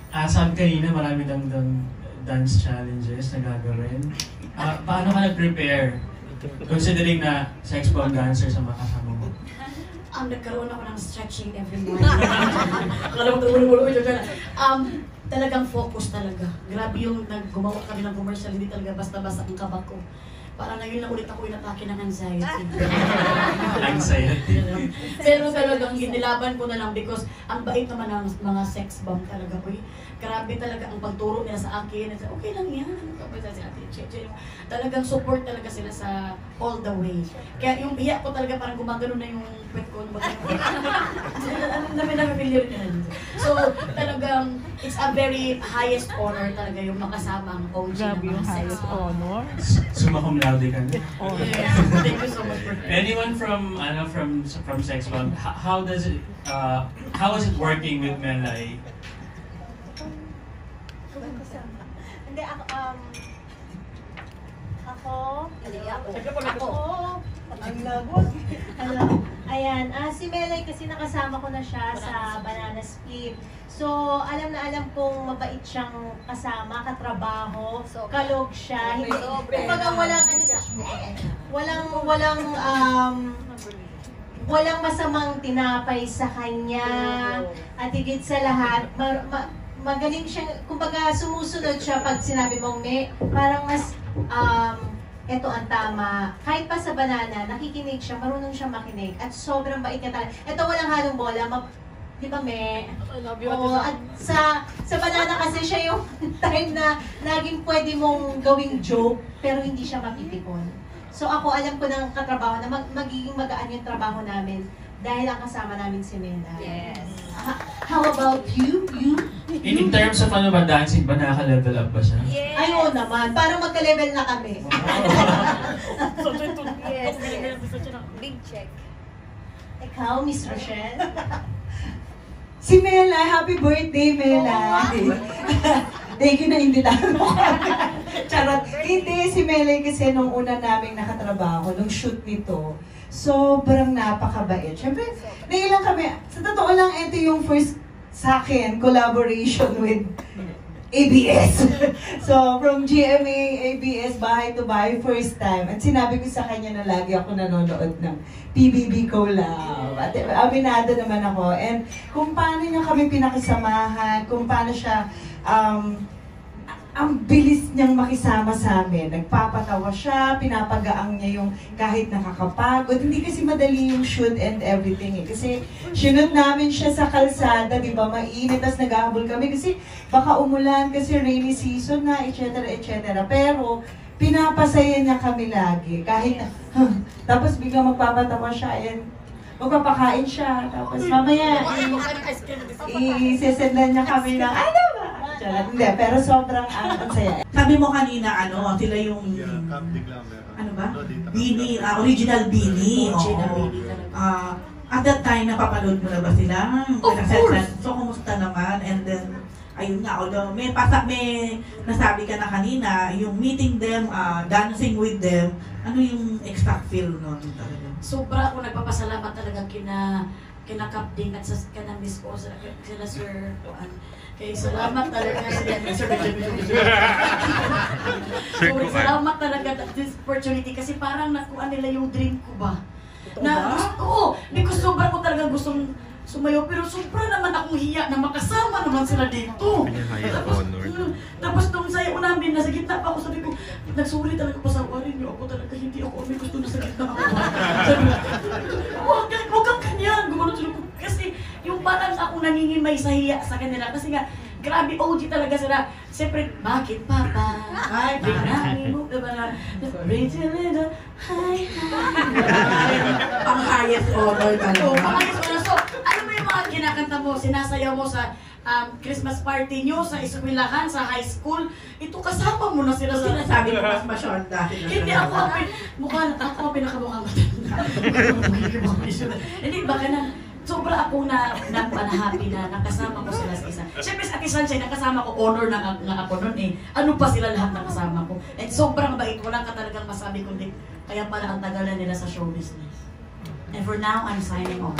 Sabi kanina, marami dang dance challenges na gagawin. Paano ka nag-prepare? Considering na sex bomb dancer sa makasama mo. Nagkaroon ako ng stretching every morning. Akala mo tumulong-ulong ito dyan. Talagang focus talaga. Grabe yung gumawa kami ng commercial, hindi talaga basta-basta ang kabak ko. Parang ngayon na ulit ako inatake ng anxiety. Anxiety? Pero talagang inilaban ko na lang because ang bait naman ng mga sex bomb talaga po. Grabe talaga ang pagturo nila sa akin. Okay lang yan. Talagang support talaga sila sa all the way. Kaya yung biya ko talaga parang gumagano na yung pet ko. Ang dami na familiar na dito. So talagang it's a very highest honor talaga yung makasama ang OG ng mga sex bomb. Summa cum laude ka na. Yes. Thank you so much for that. Anyone from sex bomb, how is it working with Melay? Hindi, ako, ang lagot. Ayan, si Melay kasi nakasama ko na siya sa Banana Split. So, alam na alam kong mabait siyang kasama, katrabaho, kalog siya. Hindi, kumbaga walang masamang tinapay sa kanya. At higit sa lahat, magaling siya, kumbaga sumusunod siya pag sinabi mong parang mas, eto ang tama. Kahit pa sa banana, nakikinig siya, marunong siya makinig. At sobrang bait niya talaga. Eto walang halong bola, di ba, Me? I love you. At sa banana kasi siya yung time na laging pwede mong gawing joke, pero hindi siya mapipikon. So ako, alam ko ng katrabaho na magiging magaan yung trabaho namin dahil ang kasama namin si Mena. Yes. How about you? In terms of dancing ba, nakaka-level up ba siya? Yes. Ay, oo naman. Parang magka-level na kami. Yes. Big check. Ikaw, Miss Rochelle? Si Mela, happy birthday, Mela! Thank you na imbitahan mo. Charot. Hindi, si Mela kasi nung una naming nakatrabaho, nung shoot nito, sobrang napakabait. Siyempre, nailang kami, sa totoo lang, ito yung first sa akin, collaboration with ABS. So, from GMA, ABS, bahay to bahay, first time. At sinabi ko sa kanya na lagi ako nanonood ng PBB Collab. At aminado naman ako. And kung paano niya kami pinakisamahan, kung paano siya, ang bilis niyang makisama sa amin. Nagpapatawa siya, pinapagaang niya yung kahit nakakapagod. Hindi kasi madali yung shoot and everything eh. Kasi shoot namin siya sa kalsada, di ba, mainit, tas naghahabol kami kasi baka umulan kasi rainy season na, etc. etc. Pero pinapasaya niya kami lagi. Kahit na, tapos biglang magpapatawa siya and magpapakain siya. Tapos mamaya, i-sesendan niya kami ng, ano ba? Hindi, pero sobrang ang saya. Sabi mo kanina, sila yung, ano ba? Beanie, original Beanie. At that time, napapanood mo na ba sila? Of course! So, kumusta naman? And then, ayun nga, although may nasabi ka na kanina, yung meeting them, dancing with them, ano yung exact feel nun talaga? Sobra ako nagpapasalamat talaga kina Kapding at sa Miss ko, sila Sir Juan. Kaya salamat talaga sa salamat talaga at this opportunity kasi parang nakuha nila yung dream ko ba. Because sobra ko talaga gustong sumayo, pero sobra naman akong hiya na makasama naman sila dito. Tapos nung sayo namin, nasa gitna pa ako, sabi ko, nagsuri talaga pa sa warin niyo ako talaga, hindi ako may gusto na sa gitna ako. Sabi ko, huwag kang kanyan, gumano sila ko. Kasi yung parang ako nangingimay sa hiya sa kanila, kasi nga, grabe OG talaga sila. Siyempre, bakit papa? Ay, pinangin mo, diba na? Pretty little, hi. Ang highest honor talaga. So, ano mo yung mga kinakanta mo, sinasayaw mo sa Christmas party nyo, sa eskwelahan, sa high school, ito kasama mo na sila sa... Sinasabi ko mas masyonda. Hindi ako ang pinakamukhang matanda. Hindi, baka na, sobra ako nahappy na nakasama ko sila sa isa. Siyempre sa Ate Sunshine, nakasama ko, honor na ako nun eh. Ano pa sila lahat nakasama ko? And sobrang bait, wala ka talagang masabi kundi, kaya pala ang tagal na nila sa show business. And for now, I'm signing off.